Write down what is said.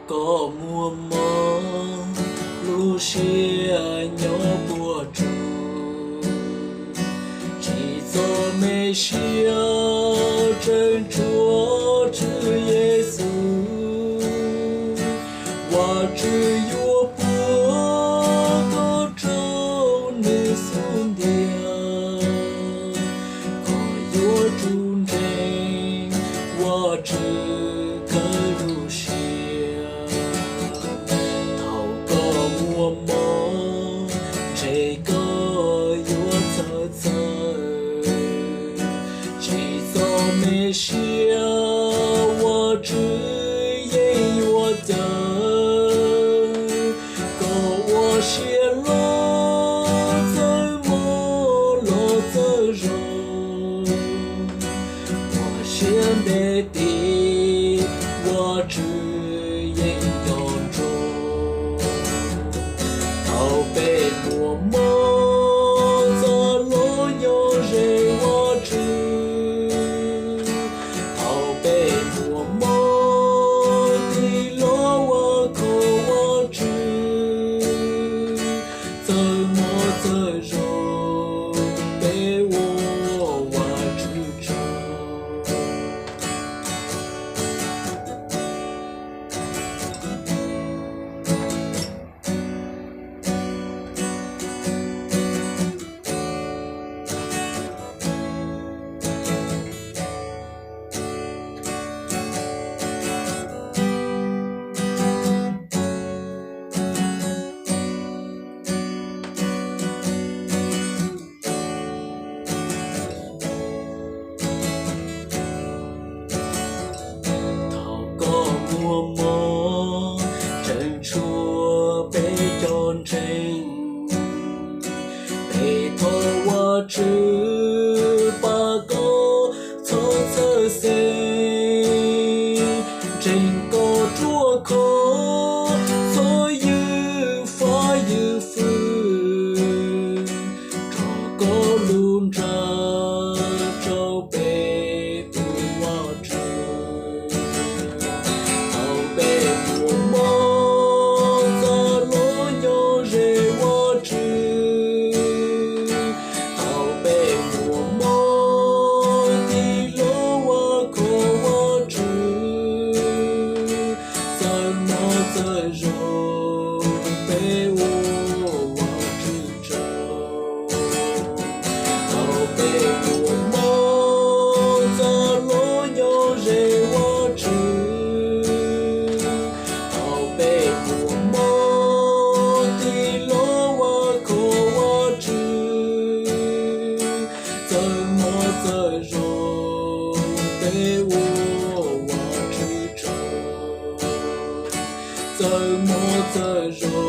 có mùa màng lũ xe nhỏ bùa trù chỉ do mê xia chân chúa chữ Giêsu và chữ yêu bùa có trâu nữ xuống địa có yêu trung tranh và chữ我梦这个有色彩，这座没写我只因我的，可我写了怎么了怎容？我写的的我只因有中。被我梦在罗有人我知，逃被我梦的罗我口我知，怎么怎容被我知着。我梦正处被忠贞，被托我只把狗从此生，整个捉口所有发有福，这个路上就被不忘记。怎容被我忘记着，逃被我梦在罗有人我知，逃被我梦的罗我口我知，怎么怎容被我忘记着。怎么怎容？